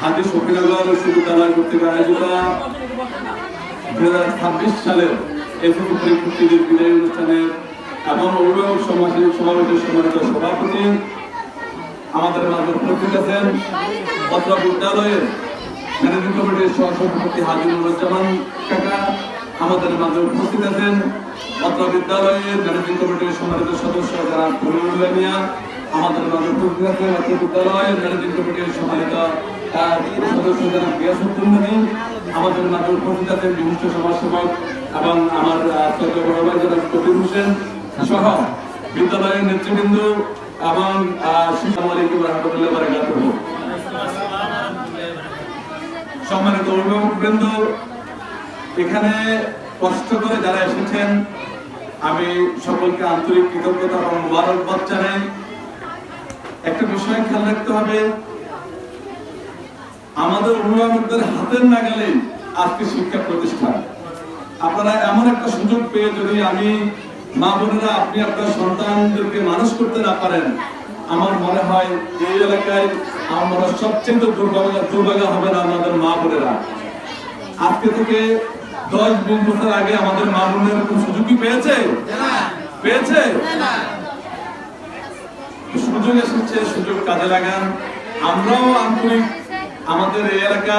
হাজি শফিনগর বিশ্ববিদ্যালয় কর্তৃক আয়োজিত 2026 সালের এসএসসি পরীক্ষার্থীদের বিদায়ী অনুষ্ঠানের এবং অভিভাবক সমাবেশের সম্মানিত সভাপতি আমাদের মাঝে উপস্থিত আছেন অত্র বিদ্যালয়ের ম্যানেজিং কমিটির সহসভাপতি হাজি নুরুজ্জামান কাকা আমাদের মাঝে উপস্থিত আছেন অত্র বিদ্যালয়ের ম্যানেজিং কমিটির সম্মানিত সদস্য যারা মিয়া আমাদের মাঝে উপস্থিত আছেন অত্র বিদ্যালয়ের ম্যানেজিং কমিটির সম্মানিত সদস্য যারা গিয়াসুদ্দিন আমাদের মাঝে উপস্থিত আছেন বিশিষ্ট সমাজসেবক এবং আমার ছোট বড় ভাই যারা কবির হোসেন সহ বিদ্যালয়ের নেতৃবৃন্দ এবং সম্মানিত অভিভাবকবৃন্দ, এখানে কষ্ট করে যারা এসেছেন আমি সকলকে আন্তরিক কৃতজ্ঞতা এবং মোবারকবাদ জানাই। একটা বিষয় খেয়াল রাখতে হবে, আমাদের অভিভাবকদের হাতের নাগালে আজকে শিক্ষা প্রতিষ্ঠান। আপনারা এমন একটা সুযোগ পেয়ে যদি আমি মা বোনেরা আপনি আপনার সন্তানদেরকে মানুষ করতে না পারেন, আমার মনে হয় এই এলাকায় আমার মনে হয় সবচেয়ে দুর্ভাগা হবে না আমাদের মা বোনেরা। আজকে থেকে 10-20 বছর আগে আমাদের মা বোনের কোন সুযোগই পেয়েছে? সুযোগ এসেছে, সুযোগ কাজে লাগান। আমরাও আন্তরিক আমাদের এই এলাকা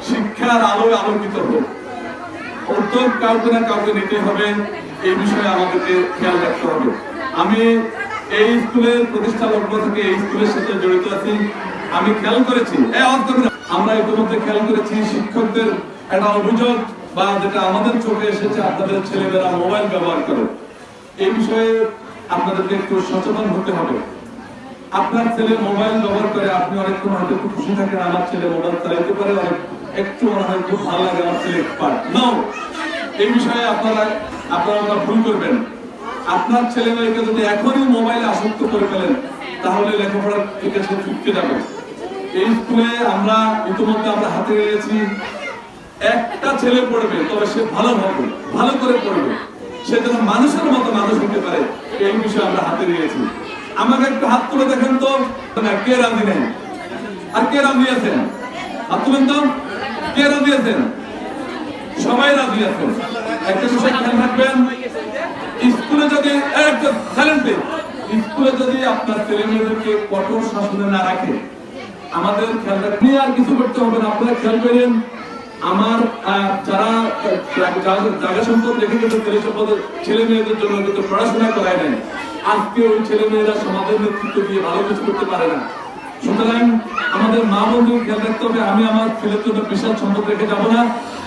শিক্ষার আলোয় আলোকিত হোক। উদ্যোগ কাউকে না কাউকে নিতে হবে, এই বিষয়ে আমাদেরকে খেয়াল রাখতে হবে। আমি এই স্কুলের প্রতিষ্ঠা লগ্ন থেকে এই স্কুলের সাথে জড়িত আছি। আমি খেয়াল করেছি, আমরা ইতিমধ্যে খেয়াল করেছি শিক্ষকদের একটা অভিযোগ বা যেটা আমাদের চোখে এসেছে, আপনাদের ছেলেমেয়েরা মোবাইল ব্যবহার করে। এই বিষয়ে আপনাদেরকে একটু সচেতন হতে হবে। আপনার ছেলে মোবাইল ব্যবহার করে, আপনি অনেকক্ষণ হয়তো একটু খুশি থাকেন আমার ছেলে মোবাইল চালাইতে পারে, অনেক একটু মনে হয় খুব ভালো লাগে আমার ছেলে এক্সপার্ট। নাও, এই বিষয়ে আপনারা ভুল করবেন। আপনার ছেলে মেয়েকে যদি এখনই মোবাইলে আসক্ত করে ফেলেন তাহলে লেখাপড়ার থেকে সে ছুটতে যাবে। এই স্কুলে আমরা ইতিমধ্যে আমরা হাতে নিয়েছি, একটা ছেলে পড়বে তবে সে ভালো হবে, ভালো করে পড়বে, সে যেন মানুষের মতো মানুষ হতে পারে, এই বিষয়ে আমরা হাতে নিয়েছি। আমাকে একটু হাত তুলে দেখেন তো, কে রাজি নেই আর কে রাজি আছেন? হাত তুলেন তো, কে রাজি আছেন? সবাই রাজি আছেন। একটা বিষয় খেয়াল রাখবেন, স্কুলে যদি আপনার ছেলে মেয়েদেরকে কঠোর শাসনে না রাখে, আমাদের খেয়াল রাখবেন আর কিছু করতে হবে না। আপনারা খেয়াল করেন, আমার যারা জায়গা সম্পদ রেখে গেছে ছেলে মেয়েদের জন্য কিন্তু পড়াশোনা করায় নাই, আজকে ওই ছেলে মেয়েরা সমাজের নেতৃত্ব দিয়ে ভালো কিছু করতে পারে না। সুতরাং আমাদের মা বন্ধুকে খেয়াল রাখতে হবে, আমি আমার ছেলের জন্য বিশাল সম্পদ রেখে যাবো না,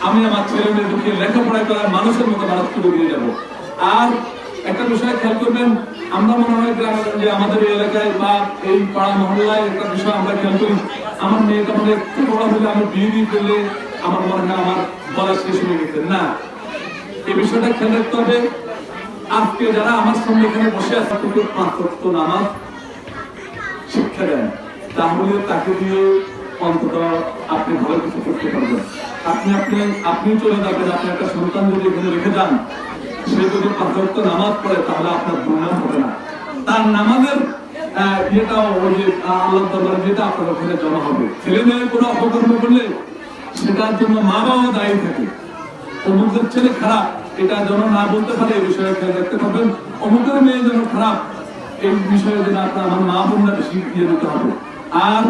আমি আমার ছেলে মেয়েদেরকে লেখাপড়া করার মানুষের মতো মানুষ করে দিয়ে যাবো। আর একটা বিষয় খেয়াল করবেন, আমরা মনে হয় গ্রামে আমাদের এই এলাকায় বা এই পাড়া মহল্লায় একটা বিষয় আমরা খেয়াল করি, আমার মেয়েটা আমাদের একটু বড় হলে আমি বিয়ে দিয়ে ফেললে আমার মনে হয় আমার বলা শেষ হয়ে গেছে না। এই বিষয়টা খেয়াল রাখতে হবে। আজকে যারা আমার সামনে এখানে বসে আছে 5 ওয়াক্ত নামাজ শিক্ষা দেন, তাহলে তাকে দিয়ে অন্তত আপনি ভালো কিছু করতে পারবেন। আপনি চলে যাবেন, আপনি একটা সন্তান যদি এখানে রেখে যান, সে যদি 5 ওয়াক্ত নামাজ পড়ে তাহলে আপনার দুর্নাম হবে না, তার নামাজের ইয়েটাও ওই যে আল্লাহ দরবারে যেটা আপনার ওখানে জমা হবে। ছেলে মেয়ে কোনো অপকর্ম করলে সেটার জন্য মা বাবা দায়ী থাকে। অমুকের ছেলে খারাপ এটা যেন না বলতে পারে, এই বিষয়ে খেয়াল রাখতে পারবেন। অমুকের মেয়ে যেন খারাপ, এই বিষয়ে যেন আপনার আমার মা বোনরা বেশি দিয়ে দিতে হবে। আর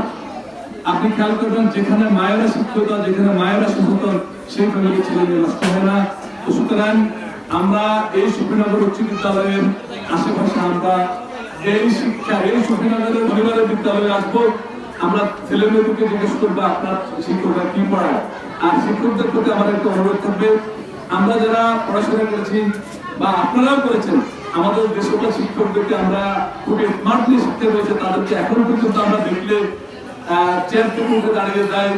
আপনি খেয়াল করবেন, যেখানে মায়েরা শিক্ষিত, যেখানে মায়েরা সচেতন, সেই ফ্যামিলি ছেলে মেয়ে নষ্ট হয় না। সুতরাং আমরা এই শফিনগর উচ্চ বিদ্যালয়ের আশেপাশে আমরা এই শিক্ষা, এই শফিনগরের পরিবারের বিদ্যালয়ে আসবো। আমরা ছেলে মেয়েদেরকে জিজ্ঞেস করবো আপনার শিক্ষকরা কি পড়ায়। আর শিক্ষকদের প্রতি আমার একটা অনুরোধ থাকবে, আমরা যারা পড়াশোনা করেছি বা আপনারাও করেছেন, আমাদের দেশটা শিক্ষকদেরকে আমরা খুবই স্মার্টলি শিক্ষা রয়েছে, তাদেরকে এখন পর্যন্ত আমরা দেখলে চেয়ার থেকে উঠে দাঁড়িয়ে যায়,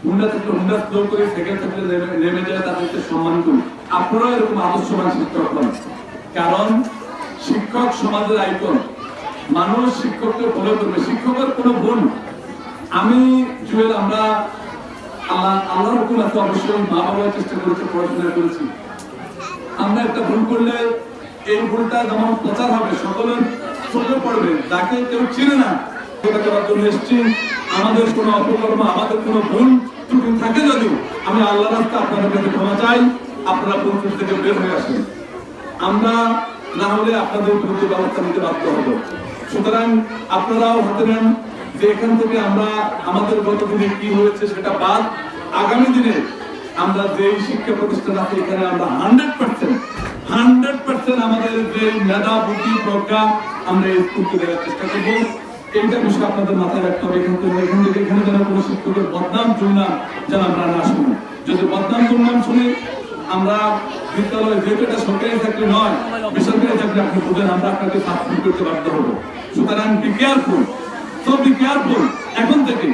হুন্ডা থেকে হুন্ডা স্লো করে সেকেন্ড থেকে নেমে যায়, তাদেরকে সম্মান করি। আপনারাও এরকম আদর্শবান শিক্ষক হন, কারণ শিক্ষক সমাজের আইকন। মানুষ শিক্ষককে ফলো করবে, শিক্ষকের কোনো ভুল। আমি জুয়েল, আমরা আল্লাহর হুকুম আছে, অবশ্যই মা বাবার চেষ্টা করেছে, পড়াশোনা করেছি। আমরা একটা ভুল করলে এই ভুলটা যেমন প্রচার হবে, সকলের চোখে পড়বে, যাকে কেউ চিনে না করার জন্য এসেছি। আমাদের কোনো অপকর্ম, আমাদের কোনো ভুল ত্রুটি থাকে যদি আমি আল্লাহর রাস্তায় আপনাদের কাছে ক্ষমা চাই, আপনারা পরিস্থিতি থেকে বের হয়ে আসেন। আমরা না হলে আপনাদের বিরুদ্ধে ব্যবস্থা নিতে বাধ্য হব। সুতরাং আপনারাও হাতে নেন যে এখান থেকে আমরা আমাদের গত দিনে কি হয়েছে সেটা বাদ, আগামী দিনে আমরা যে শিক্ষা প্রতিষ্ঠান আছে এখানে আমরা 100% আমাদের যে মেধা বুদ্ধি প্রজ্ঞা আমরা এই স্কুলকে দেওয়ার চেষ্টা করবো। এইটা বিষয় আপনাদের মাথায় রাখতে হবে। এখান থেকে এখানে যেন কোনো শিক্ষকের বদনাম দুর্নাম যেন আমরা না শুনি। যদি বদনাম দুর্নাম শুনি, আমরা বিদ্যালয়ে যেহেতু এটা সরকারি চাকরি নয়, বেসরকারি চাকরি, আপনি বুঝেন আমরা আপনাকে সাবস্ক্রাইব করতে বাধ্য হবো। সুতরাং be careful, so be careful. এখন থেকে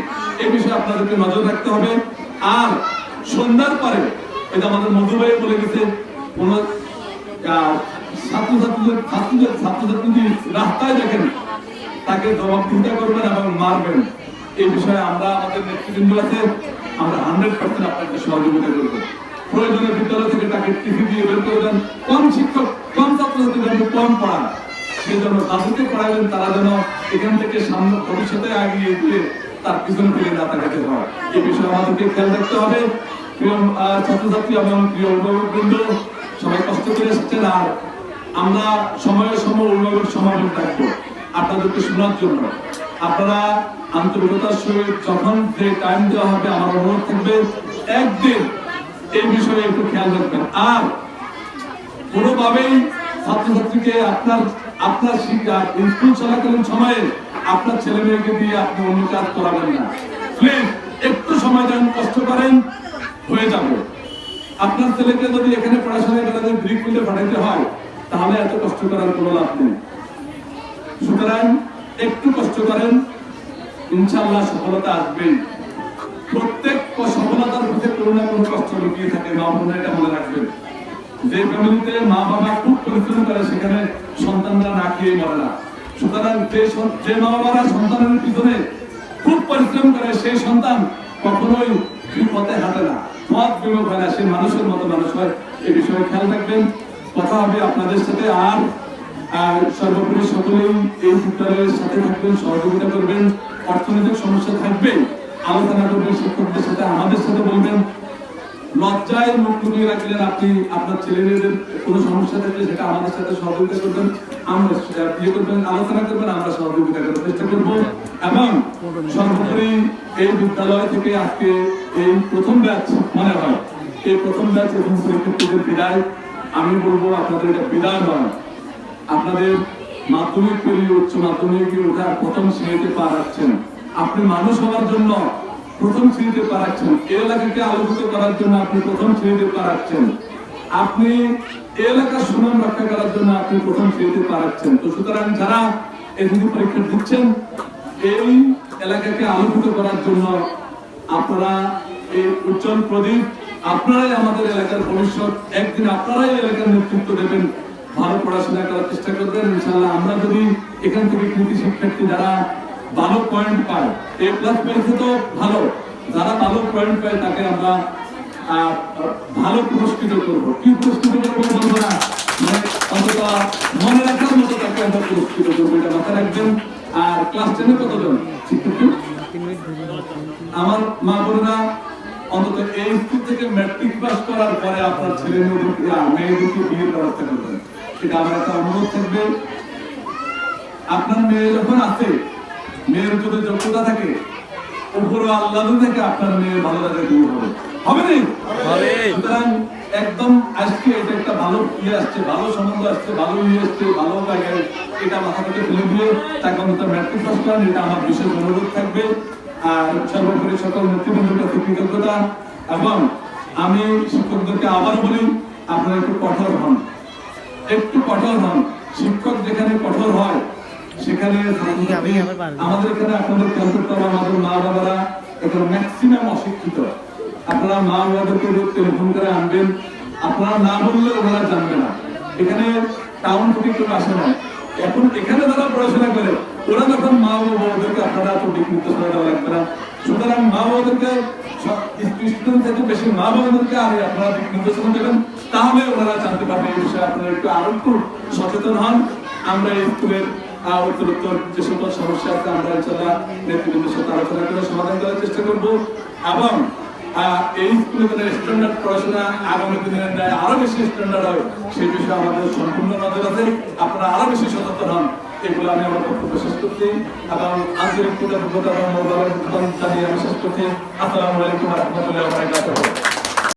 এই বিষয়ে আপনাদেরকে নজর রাখতে হবে। আর সন্ধ্যার পরে এটা আমাদের মধু ভাই বলে গেছে, কোন ছাত্রছাত্রী রাস্তায় দেখেন তাকে জবাবদিহিতা করবেন এবং মারবেন। এই বিষয়ে আমরা আমাদের নেতৃবৃন্দ আছে, আমরা 100% আপনাকে সহযোগিতা করবো। প্রয়োজনে বিদ্যালয় থেকে তাকে টিভি দিয়ে বের করবেন। কম শিক্ষক, কম ছাত্রছাত্রী যেন কম পড়ান, সেই জন্য তাদেরকে পড়াবেন, তারা যেন এখান থেকে সামনে ভবিষ্যতে আগিয়ে গিয়ে তার পিছনে ফিরে না তাকাতে হয়। এই বিষয়ে আমাদেরকে খেয়াল রাখতে হবে। প্রিয় ছাত্রছাত্রী এবং প্রিয় অভিভাবকবৃন্দ, সবাই কষ্ট করে এসেছেন। আর আমরা সময়ের সময় অভিভাবক সমাবেশ রাখবো আপনাদেরকে শোনার জন্য। আপনারা আন্তরিকতার সহিত যখন যে টাইম দেওয়া হবে, আমার অনুরোধ থাকবে একদিন এই বিষয়ে একটু খেয়াল রাখবেন। আর কোনোভাবেই ছাত্রছাত্রীকে আপনার শিক্ষা স্কুল চলাকালীন সময়ে আপনার ছেলে মেয়েকে দিয়ে আপনি অন্য কাজ করাবেন না। প্লিজ একটু সময় দেন, কষ্ট করেন, হয়ে যাবে। আপনার ছেলেকে যদি এখানে পড়াশোনা করে ব্রিক ফিল্ডে পাঠাইতে হয়, তাহলে এত কষ্ট করার কোনো লাভ নেই। সুতরাং একটু কষ্ট করেন, ইনশাআল্লাহ সফলতা আসবেই। প্রত্যেক সফলতার মধ্যে কোনো না কোনো কষ্ট লুকিয়ে থাকে, মা বোনেরা এটা মনে রাখবেন। যে ফ্যামিলিতে মা বাবা খুব পরিশ্রম করে, সেখানে সন্তানরা না খেয়ে মরে না। সুতরাং যে মা বাবারা সন্তানের পিছনে খুব পরিশ্রম করে, সেই সন্তান কখনোই বিপথে হাঁটে না, পথ বিমুখ হয় না, সে মানুষের মতো মানুষ হয়। এই বিষয়ে খেয়াল রাখবেন। কথা হবে আপনাদের সাথে। আর সর্বোপরি সকলেই এই বিদ্যালয়ের সাথে থাকবেন, সহযোগিতা করবেন। অর্থনৈতিক সমস্যা থাকবে, আলোচনা করবেন শিক্ষকদের সাথে, আমাদের সাথে বলবেন। লজ্জায় মুখ লুকিয়ে রাখলেন আপনি, আপনার ছেলে মেয়েদের কোনো সমস্যা থাকলে সেটা আমাদের সাথে সহযোগিতা করবেন, আমরা ইয়ে করবেন, আলোচনা করবেন, আমরা সহযোগিতা করার চেষ্টা করবো। এবং সর্বোপরি এই বিদ্যালয় থেকে আজকে এই প্রথম ব্যাচ মনে হয়, এই প্রথম ব্যাচ এবং পরীক্ষার্থীদের বিদায়। আমি বলবো আপনাদের এটা বিদায় নয়, আপনাদের মাধ্যমিক পেরিয়ে উচ্চ মাধ্যমিকে ওঠার প্রথম শ্রেণীতে পা রাখছেন। আপনি মানুষ হওয়ার জন্য প্রথম শ্রেণীতে পা রাখছেন, এই এলাকাকে আলোকিত করার জন্য আপনি প্রথম শ্রেণীতে পা রাখছেন, আপনি এই এলাকার সুনাম রক্ষা করার জন্য আপনি প্রথম শ্রেণীতে পা রাখছেন। তো সুতরাং যারা এসএসসি পরীক্ষা দিচ্ছেন, এই এলাকাকে আলোকিত করার জন্য আপনারা এই উজ্জ্বল প্রদীপ, আপনারাই আমাদের এলাকার ভবিষ্যৎ। একদিন আপনারাই এলাকার নেতৃত্ব দেবেন, ভালো পড়াশোনা করার চেষ্টা করবেন। ইনশাআল্লাহ আমরা যদি এখান থেকে কৃতি শিক্ষার্থী যারা ভালো পয়েন্ট পায়, A+ পেয়েছে তো ভালো, যারা ভালো পয়েন্ট পায় তাকে আমরা ভালো পুরস্কৃত করবো। কি পুরস্কৃত করবো বলবো না, অন্তত মনে রাখার মতো তাকে আমরা পুরস্কৃত করবো, এটা মাথায় রাখবেন। আর ক্লাস 10-এ কতজন শিক্ষার্থী? আমার মা বোনেরা অন্তত এই স্কুল থেকে ম্যাট্রিক পাস করার পরে আপনার ছেলে মেয়েদেরকে বিয়ের ব্যবস্থা করবেন, এটা আমার একটা অনুরোধ থাকবে। আপনার মেয়ে যখন আছে, মেয়ের যদি যোগ্যতা থাকে, উপরে আল্লাহ থেকে আপনার মেয়ে ভালো লাগে দূর হবে, হবে না? সুতরাং একদম আজকে এটা একটা ভালো ইয়ে আসছে, ভালো সম্বন্ধ আসছে, ভালো ইয়ে আসছে, ভালো জায়গায়, এটা মাথা থেকে ফেলে দিয়ে তাকে অন্তত ম্যাট্রিক পাস করেন, এটা আমার বিশেষ অনুরোধ থাকবে। আর সর্বোপরি সকল নেতৃবৃন্দের কাছে কৃতজ্ঞতা। এবং আমি শিক্ষকদেরকে আবারও বলি, আপনারা একটু কঠোর হন, একটু কঠোর হন। শিক্ষক যেখানে কঠোর হয়, সেখানে আমাদের এখানে আপনাদের খেয়াল করতে হবে, আমাদের মা বাবারা এখন ম্যাক্সিমাম অশিক্ষিত। আপনারা মা বাবাদেরকে টেলিফোন করে আনবেন, আপনারা না বললে ওনারা জানবে না। এখানে টাউন থেকে কেউ আসে না, এখন এখানে যারা পড়াশোনা করে ওরা যখন মা বাবাদেরকে আপনারা তো দিক নির্দেশনা দেওয়া লাগবে না। সুতরাং মা বাবাদেরকে স্টুডেন্ট থেকে বেশি মা বাবাদেরকে আর আপনারা দিক নির্দেশনা দেবেন, তাহলে ওনারা জানতে পারবে এই বিষয়ে। আপনারা একটু আরো একটু সচেতন হন। আমরা এই স্কুলের উত্তরোত্তর যে সকল সমস্যা আছে আমরা ইনশাআল্লাহ নেতৃবৃন্দের সাথে আলোচনা করে সমাধান করার চেষ্টা করব এবং এই স্কুলে যেন স্ট্যান্ডার্ড পড়াশোনা আগামী দিনের ন্যায় আরো বেশি স্ট্যান্ডার্ড হয় সেই বিষয়ে আমাদের সম্পূর্ণ নজর আছে। আপনারা আরো বেশি সচেতন হন, এগুলো আমি আমার বক্তব্য শেষ করছি এবং আন্তরিক কৃতজ্ঞতা এবং জানিয়ে আমি শেষ করছি। আসসালামু আলাইকুম ওয়া রাহমাতুল্লাহি ওয়া বারাকাতুহু।